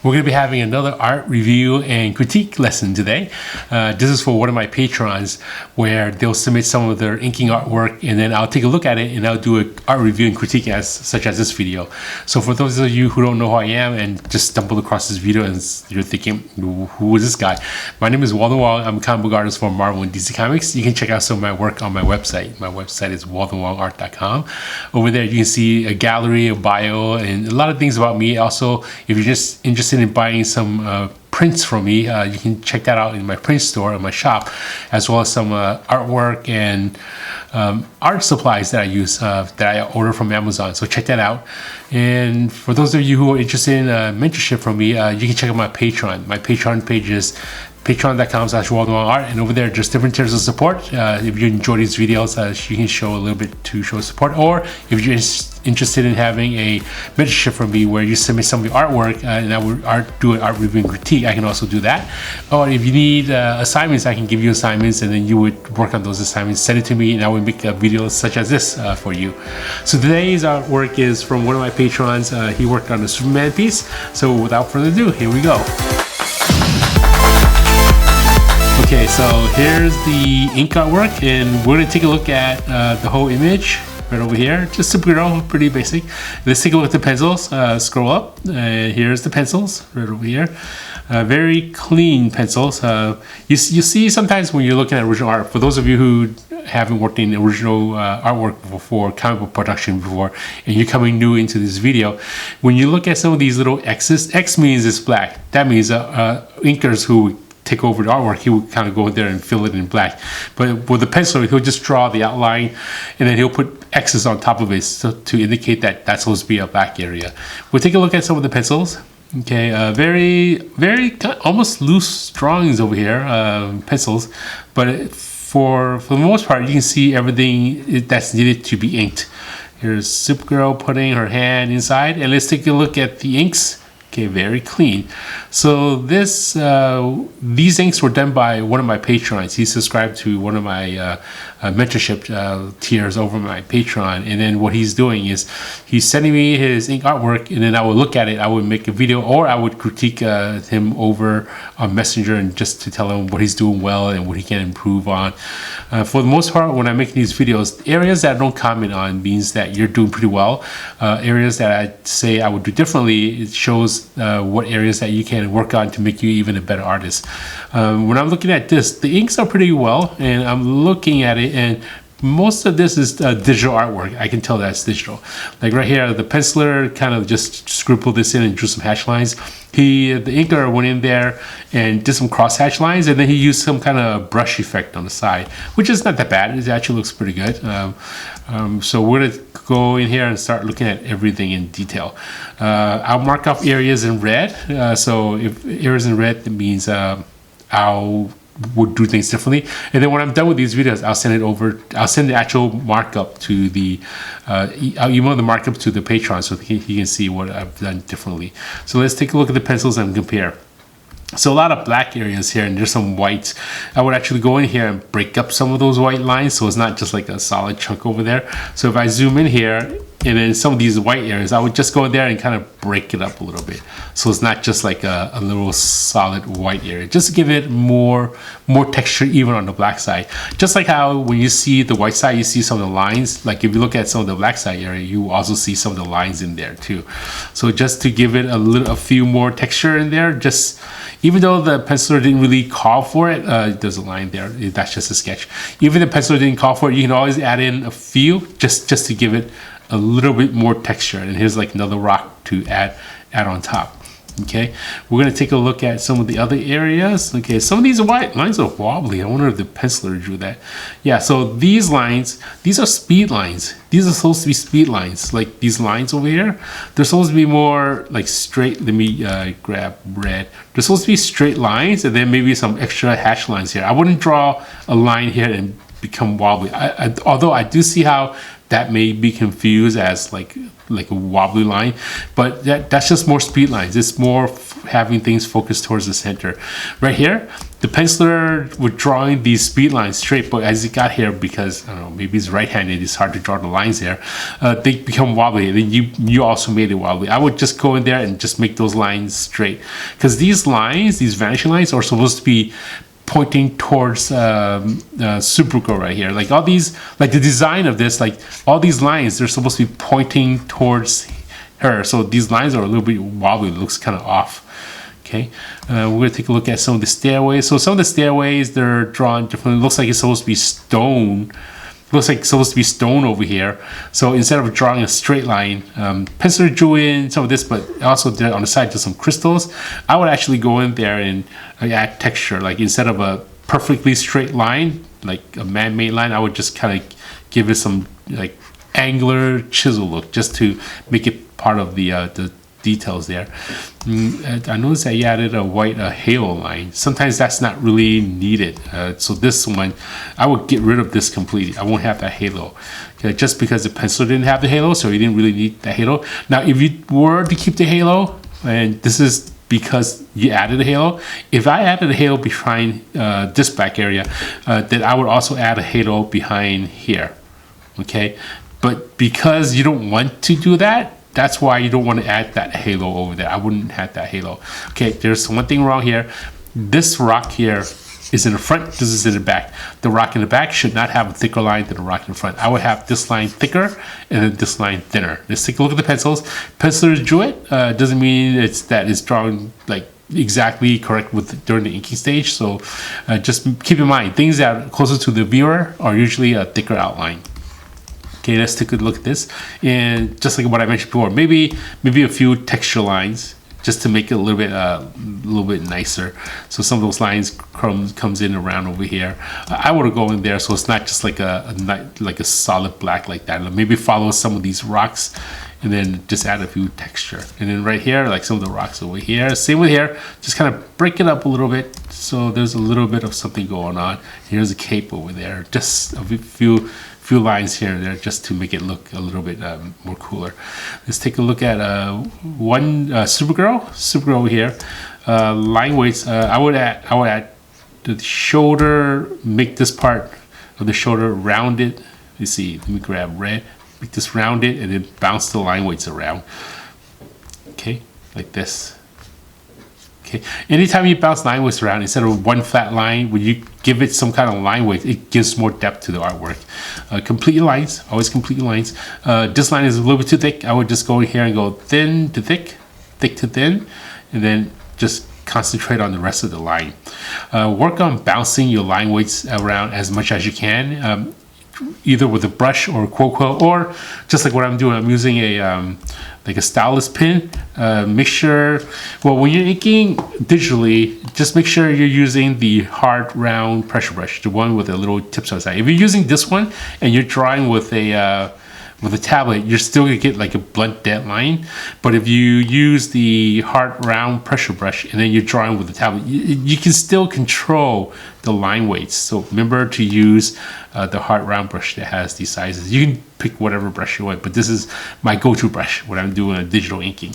We're going to be having another art review and critique lesson today. This is for one of my patrons where they'll submit some of their inking artwork and then I'll take a look at it and I'll do an art review and critique such as this video. So for those of you who don't know who I am and just stumbled across this video and you're thinking, who is this guy? My name is Walden Wong. I'm a comic book artist for Marvel and DC Comics. You can check out some of my work on my website. My website is waldenwongart.com. Over there you can see a gallery, a bio, and a lot of things about me. Also, if you're just interested in buying some prints from me, you can check that out in my print store in my shop, as well as some artwork and art supplies that I use that I order from Amazon. So check that out. And for those of you who are interested in mentorship from me, you can check out my Patreon. My Patreon page is patreon.com/WaldenWongArt, and over there just different tiers of support. If you enjoy these videos, you can show a little bit to show support, or if you're interested in having a mentorship from me where you submit some of your artwork and I would do an art review and critique, I can also do that. Or if you need assignments, I can give you assignments and then you would work on those assignments, send it to me, and I would make a video such as this for you. So today's artwork is from one of my patrons. He worked on a SuperMan piece. So without further ado, here we go. Okay, so here's the ink artwork, and we're going to take a look at the whole image right over here. Just SUPERGIRL, pretty basic. Let's take a look at the pencils. Scroll up, here's the pencils right over here. Very clean pencils. You see sometimes when you're looking at original art, for those of you who haven't worked in original artwork before, comic book production before, and you're coming new into this video, when you look at some of these little X's, X means it's black. That means inkers who take over the artwork, he would kind of go in there and fill it in black. But with the pencil, he'll just draw the outline and then he'll put X's on top of it to indicate that that's supposed to be a black area. We'll take a look at some of the pencils. Okay, very almost loose drawings over here, pencils, but for the most part, you can see everything that's needed to be inked. Here's SUPERGIRL putting her hand inside, and let's take a look at the inks. Okay, very clean. So these inks were done by one of my patrons. He subscribed to one of my mentorship tiers over my Patreon, and then what he's doing is he's sending me his ink artwork, and then I would look at it. I would make a video, or I would critique him over on Messenger, and just to tell him what he's doing well and what he can improve on. For the most part, when I make these videos, areas that I don't comment on means that you're doing pretty well. Areas that I say I would do differently, it shows what areas that you can work on to make you even a better artist. When I'm looking at this, the inks are pretty well, and I'm looking at it, and most of this is digital artwork. I can tell that's digital. Like right here, the penciler kind of just scribbled this in and drew some hatch lines. The inker went in there and did some cross hatch lines, and then he used some kind of brush effect on the side, which is not that bad. It actually looks pretty good. So we're gonna go in here and start looking at everything in detail. I'll mark off areas in red. So if areas in red, that means would do things differently, and then when I'm done with these videos, I'll send it over. I'll send the actual markup to the I'll email the markup to the Patreon so he can see what I've done differently. So let's take a look at the pencils and compare. So a lot of black areas here, and there's some whites. I would actually go in here and break up some of those white lines so it's not just like a solid chunk over there. So if I zoom in here, and then some of these white areas, I would just go in there and kind of break it up a little bit, so it's not just like a little solid white area, just to give it more texture even on the black side. Just like how when you see the white side, you see some of the lines. Like if you look at some of the black side area, you also see some of the lines in there too. So just to give it a few more texture in there, just even though the penciler didn't really call for it, there's a line there. That's just a sketch. Even the penciler didn't call for it, you can always add in a few just to give it a little bit more texture. And here's like another rock to add on top. Okay, we're going to take a look at some of the other areas. Okay, some of these white lines are wobbly. I wonder if the penciler drew that. Yeah, so these lines, these are speed lines. These are supposed to be speed lines. Like these lines over here, they're supposed to be more like straight. Let me grab red. They're supposed to be straight lines, and then maybe some extra hatch lines here. I wouldn't draw a line here and become wobbly. Although I do see how that may be confused as like a wobbly line, but that's just more speed lines. It's more having things focused towards the center. Right here, the penciler was drawing these speed lines straight, but as it got here, because I don't know, maybe it's right-handed, it's hard to draw the lines there. They become wobbly. Then you also made it wobbly. I would just go in there and just make those lines straight, because these lines, these vanishing lines, are supposed to be pointing towards SuperGirl right here. Like all these, like the design of this, like all these lines, they're supposed to be pointing towards her. So these lines are a little bit wobbly. It looks kind of off. Okay, we're going to take a look at some of the stairways. So some of the stairways, they're drawn differently. It looks like it's supposed to be stone. Looks like it's supposed to be stone over here. So instead of drawing a straight line, penciler drew in some of this, but also did on the side just some crystals. I would actually go in there and add texture. Like instead of a perfectly straight line, like a man-made line, I would just kind of give it some like angular chisel look, just to make it part of the details there. I noticed that you added a white halo line. Sometimes that's not really needed. So this one, I would get rid of this completely. I won't have that halo. Okay, just because the pencil didn't have the halo, so you didn't really need that halo. Now, if you were to keep the halo, and this is because you added a halo, if I added a halo behind this back area, then I would also add a halo behind here. Okay, but because you don't want to do that, that's why you don't want to add that halo over there. I wouldn't have that halo. Okay, there's one thing wrong here. This rock here is in the front, this is in the back. The rock in the back should not have a thicker line than the rock in the front. I would have this line thicker and then this line thinner. Let's take a look at the pencils. Pencilers drew it. Doesn't mean it's drawn like exactly correct during the inking stage. So just keep in mind, things that are closer to the viewer are usually a thicker outline. Okay, let's take a look at this, and just like what I mentioned before, maybe a few texture lines just to make it a little bit nicer. So some of those lines comes in around over here. I would go in there so it's not just like a solid black like that. Maybe follow some of these rocks and then just add a few texture. And then right here, like some of the rocks over here, same with here, just kind of break it up a little bit so there's a little bit of something going on. Here's a cape over there, just a few lines here and there just to make it look a little bit more cooler. Let's take a look at one SuperGirl over here. Line weights, I would add the shoulder, make this part of the shoulder rounded. You see, let me grab red, make this rounded, and then bounce the line weights around. Okay, like this. Okay. Anytime you bounce line weights around, instead of one flat line, when you give it some kind of line weight, it gives more depth to the artwork. Complete your lines, always complete your lines. This line is a little bit too thick. I would just go in here and go thin to thick, thick to thin, and then just concentrate on the rest of the line. Work on bouncing your line weights around as much as you can, either with a brush or a quill, or just like what I'm doing, I'm using a like a stylus pin. Make sure, well, when you're inking digitally, just make sure you're using the hard round pressure brush, the one with the little tips on the side. If you're using this one and you're drawing with a tablet, you're still gonna get like a blunt dead line. But if you use the hard round pressure brush and then you're drawing with the tablet, you can still control the line weights. So remember to use the hard round brush that has these sizes. You can pick whatever brush you want, but this is my go-to brush when I'm doing a digital inking.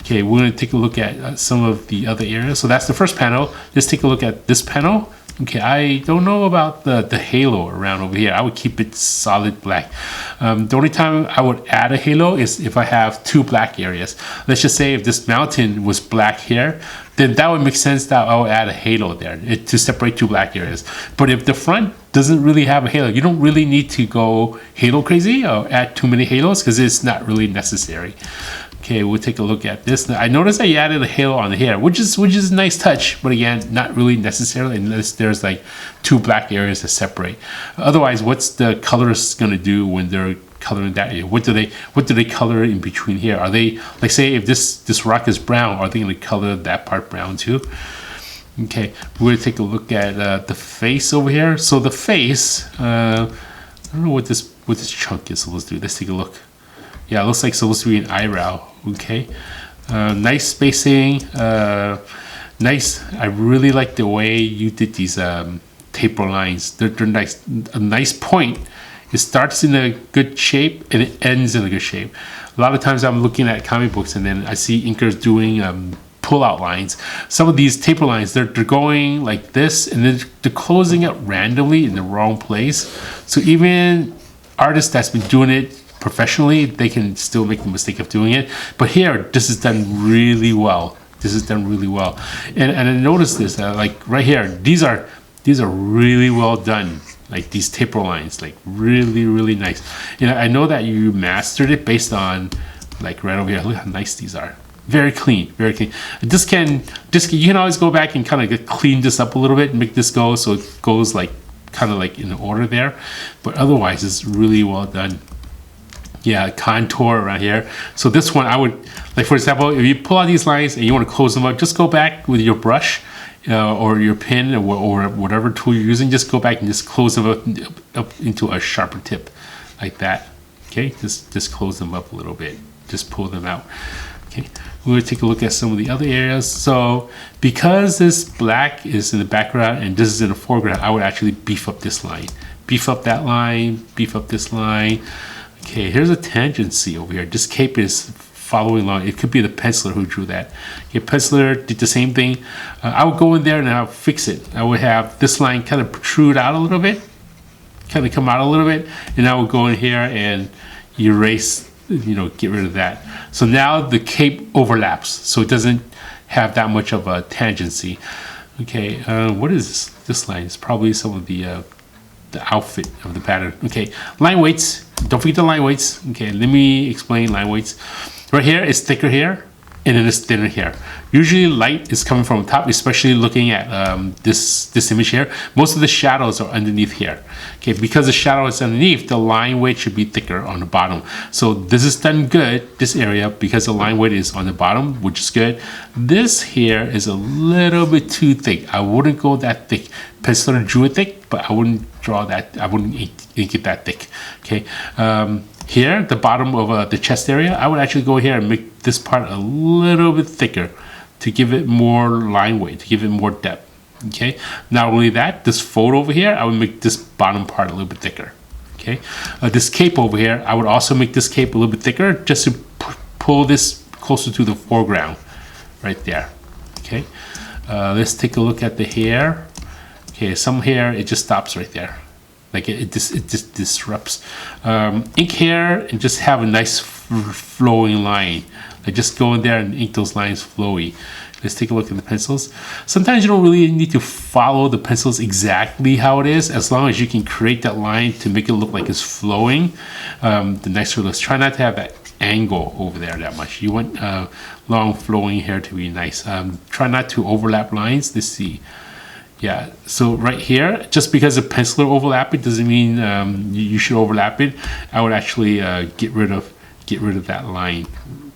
Okay, we're gonna take a look at some of the other areas. So that's the first panel. Let's take a look at this panel. Okay, I don't know about the halo around over here. I would keep it solid black. The only time I would add a halo is if I have two black areas. Let's just say if this mountain was black here, then that would make sense that I would add a halo there to separate two black areas. But if the front doesn't really have a halo, you don't really need to go halo crazy or add too many halos because it's not really necessary. Okay, we'll take a look at this. Now, I noticed that you added a halo on the hair, which is a nice touch, but again, not really necessary unless there's like two black areas to separate. Otherwise, what's the colorist gonna do when they're coloring that area? What do they color in between here? Are they, like, say if this rock is brown, are they gonna color that part brown too? Okay, we're gonna take a look at the face over here. So the face, I don't know what this chunk is supposed to do. Let's take a look. Yeah, it looks like it's supposed to be an eyebrow. Okay, nice spacing, nice. I really like the way you did these taper lines. They're nice. A nice point. It starts in a good shape and it ends in a good shape. A lot of times I'm looking at comic books and then I see inkers doing pull out lines. Some of these taper lines, they're going like this, and then they're closing up randomly in the wrong place. So even artists that's been doing it professionally, they can still make the mistake of doing it. But here, this is done really well. This is done really well. And I noticed this, like right here, these are really well done. Like these taper lines, like really, really nice. You know, I know that you mastered it based on, like right over here. Look how nice these are. Very clean, very clean. This can you can always go back and kind of clean this up a little bit and make this go so it goes like kind of like in order there. But otherwise, it's really well done. Yeah, contour around here. So this one, I would, like for example, if you pull out these lines and you want to close them up, just go back with your brush or your pen or whatever tool you're using. Just go back and just close them up into a sharper tip, like that. Okay, just close them up a little bit. Just pull them out. Okay, we're gonna take a look at some of the other areas. So because this black is in the background and this is in the foreground, I would actually beef up this line, beef up that line, beef up this line. Okay, here's a tangency over here. This cape is following along. It could be the penciler who drew that. Okay, penciler did the same thing. I would go in there and I'll fix it. I would have this line kind of protrude out a little bit, kind of come out a little bit, and I would go in here and erase, you know, get rid of that. So now the cape overlaps, so it doesn't have that much of a tangency. Okay, what is this? This line is probably some of the outfit of the pattern. Okay, line weights. Don't forget the line weights. Okay, let me explain line weights. Right here, it's thicker here, and then it's thinner here. Usually light is coming from the top, especially looking at this image here. Most of the shadows are underneath here. Okay, because the shadow is underneath, the line weight should be thicker on the bottom. So this is done good, this area, because the line weight is on the bottom, which is good. This here is a little bit too thick. I wouldn't go that thick. Penciler drew it thick, but I wouldn't draw that, I wouldn't ink it that thick. Okay, here, the bottom of the chest area, I would actually go here and make this part a little bit thicker to give it more line weight, to give it more depth. Okay, not only that, this fold over here, I would make this bottom part a little bit thicker. Okay, this cape over here, I would also make this cape a little bit thicker just to pull this closer to the foreground, right there. Okay, let's take a look at the hair. Okay, some hair, it just stops right there. Like it just disrupts. Ink hair and just have a nice flowing line. Like just go in there and ink those lines flowy. Let's take a look at the pencils. Sometimes you don't really need to follow the pencils exactly how it is, as long as you can create that line to make it look like it's flowing. The nicer it looks. Try not to have that angle over there that much. You want long flowing hair to be nice. Try not to overlap lines. Let's see. Yeah, so right here, just because the penciler overlap it doesn't mean you should overlap it. I would actually get rid of that line,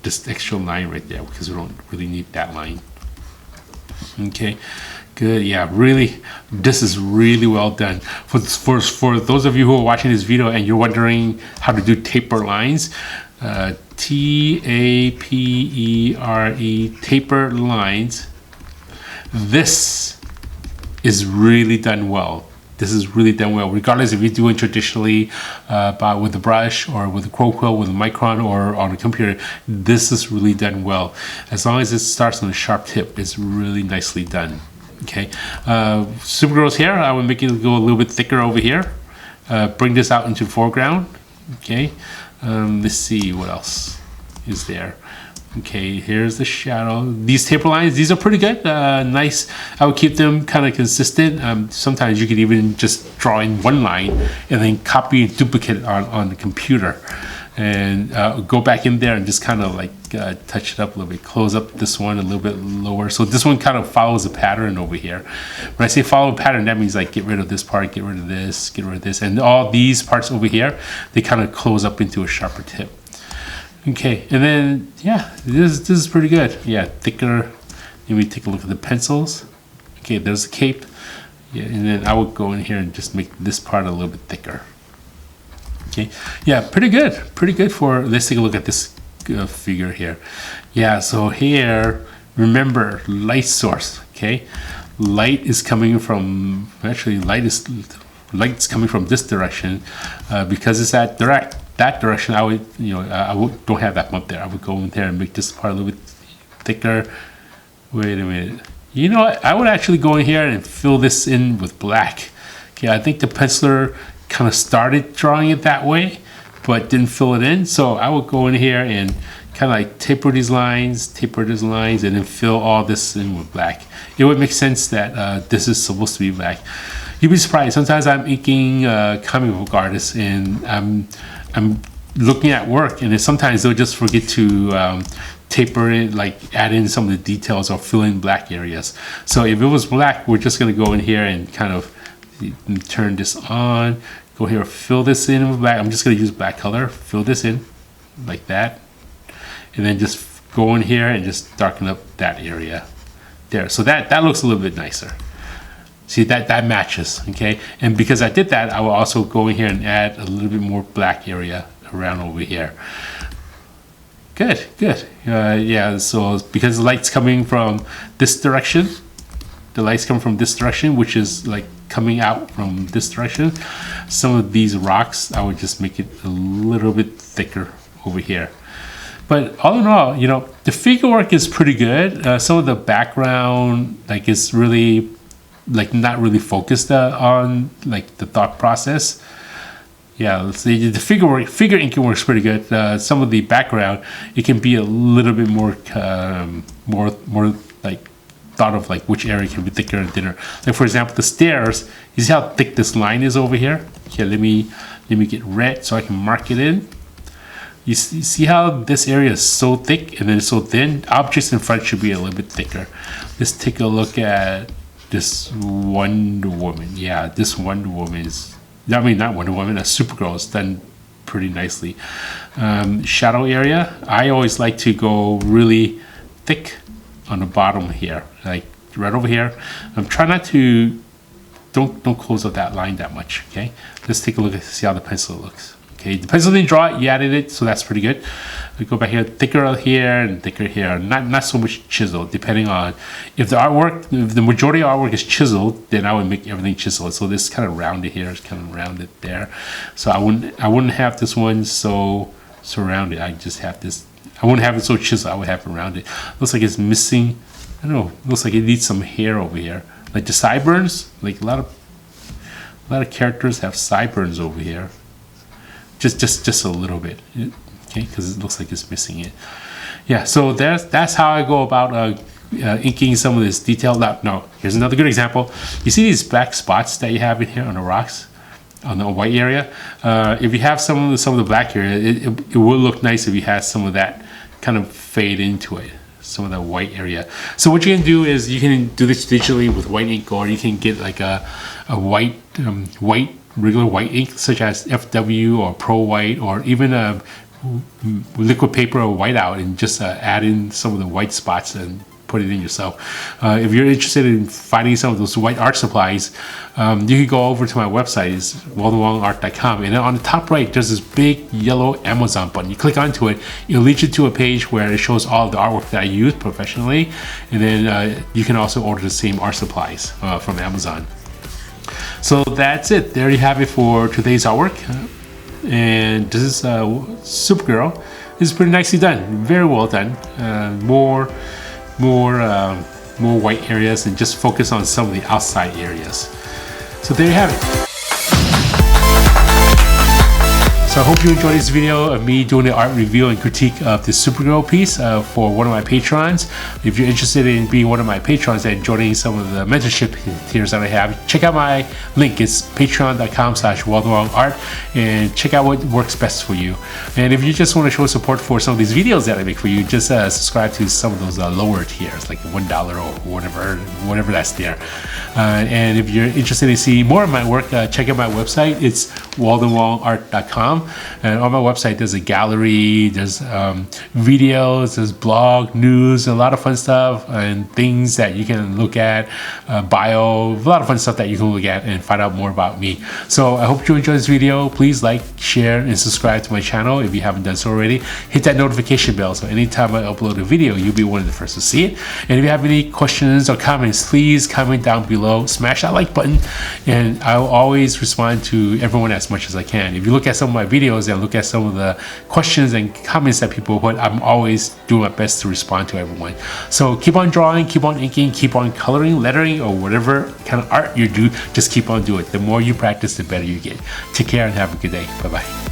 this extra line right there, because we don't really need that line. Okay, good. Yeah, really, this is really well done. For those of you who are watching this video and you're wondering how to do taper lines, T-A-P-E-R-E, taper lines. This is really done well. This is really done well, regardless if you're doing traditionally with a brush or with a quill, with a micron, or on a computer. This is really done well. As long as it starts on a sharp tip, it's really nicely done. Okay, Supergirl's hair, I would make it go a little bit thicker over here. Bring this out into the foreground. Okay, let's see what else is there. Okay, here's the shadow. These taper lines, these are pretty good, nice. I would keep them kind of consistent. Sometimes you could even just draw in one line and then copy and duplicate it on the computer. And go back in there and just kind of like touch it up a little bit. Close up this one a little bit lower. So this one kind of follows a pattern over here. When I say follow a pattern, that means like get rid of this part, get rid of this, get rid of this. And all these parts over here, they kind of close up into a sharper tip. Okay, and then, yeah, this is pretty good. Yeah, thicker. Let me take a look at the pencils. Okay, there's the cape. Yeah, and then I would go in here and just make this part a little bit thicker. Okay, yeah, pretty good. Pretty good for, let's take a look at this figure here. Yeah, so here, remember, light source, okay? Light is coming from, actually, light's coming from this direction because it's that direction. I would, don't have that bump there. I would go in there and make this part a little bit thicker. Wait a minute. You know what? I would actually go in here and fill this in with black. Okay, I think the penciler kind of started drawing it that way, but didn't fill it in. So I would go in here and kind of like taper these lines, and then fill all this in with black. It would make sense that this is supposed to be black. You'd be surprised. Sometimes I'm inking comic book artists, and I'm looking at work, and then sometimes they'll just forget to taper it, like add in some of the details or fill in black areas. So if it was black, we're just gonna go in here and kind of turn this on. Go here, fill this in with black. I'm just gonna use black color. Fill this in like that, and then just go in here and just darken up that area there. So that looks a little bit nicer. See, that matches, okay? And because I did that, I will also go in here and add a little bit more black area around over here. Good. Yeah, so because the light's coming from this direction, which is like coming out from this direction, some of these rocks, I would just make it a little bit thicker over here. But all in all, you know, the figure work is pretty good. Some of the background, like, is really, like, not really focused on, like, the thought process. Yeah, let's see, the figure inking works pretty good. Some of the background, it can be a little bit more like thought of, like which area can be thicker and thinner. Like for example, the stairs. You see how thick this line is over here? Okay, let me get red so I can mark it in. You see how this area is so thick and then so thin? Objects in front should be a little bit thicker. Let's take a look at this Wonder Woman. Yeah, this Wonder Woman is, I mean, not Wonder Woman, a Supergirl is done pretty nicely. Shadow area, I always like to go really thick on the bottom here, like right over here. I'm trying not to, don't close up that line that much, okay? Let's take a look and see how the pencil looks. Okay, the pencil didn't draw it, you added it, so that's pretty good. We go back here, thicker here and thicker here. Not so much chiseled, depending on if the majority of artwork is chiseled, then I would make everything chiseled. So this kind of rounded here, it's kind of rounded there. So I wouldn't have this one so rounded. I just have this. I wouldn't have it so chiseled. I would have it rounded. Looks like it's missing. I don't know. Looks like it needs some hair over here, like the sideburns. Like a lot of characters have sideburns over here. Just a little bit, okay, because it looks like it's missing it. Yeah, so that's how I go about inking some of this detail. No, here's another good example. You see these black spots that you have in here on the rocks, on the white area? If you have some of the black area, it would look nice if you had some of that kind of fade into it, some of that white area. So what you can do is you can do this digitally with white ink, or you can get like a white regular white ink such as FW or Pro White, or even a liquid paper or whiteout, and just add in some of the white spots and put it in yourself. If you're interested in finding some of those white art supplies, you can go over to my website. It's waldenwongart.com, and then on the top right there's this big yellow Amazon button. You click onto it, it'll lead you to a page where it shows all of the artwork that I use professionally, and then you can also order the same art supplies from Amazon. So that's it. There you have it for today's artwork. And this is Supergirl. This is pretty nicely done. Very well done. More white areas, and just focus on some of the outside areas. So there you have it. So I hope you enjoyed this video of me doing the art review and critique of the Supergirl piece for one of my patrons. If you're interested in being one of my patrons and joining some of the mentorship tiers that I have, check out my link. It's patreon.com/waldenwongart, and check out what works best for you. And if you just want to show support for some of these videos that I make for you, just subscribe to some of those lower tiers, like $1 or whatever that's there. And if you're interested in seeing more of my work, check out my website. It's waldenwongart.com. And on my website there's a gallery, there's videos, there's blog, news, a lot of fun stuff and things that you can look at, bio, a lot of fun stuff that you can look at and find out more about me. So I hope you enjoyed this video. Please like, share, and subscribe to my channel if you haven't done so already. Hit that notification bell so anytime I upload a video, you'll be one of the first to see it. And if you have any questions or comments, please comment down below, smash that like button, and I will always respond to everyone as much as I can. If you're look at some of my videos and look at some of the questions and comments that people put, I'm always doing my best to respond to everyone. So keep on drawing, keep on inking, keep on coloring, lettering, or whatever kind of art you do, just keep on doing it. The more you practice, the better you get. Take care and have a good day. Bye-bye.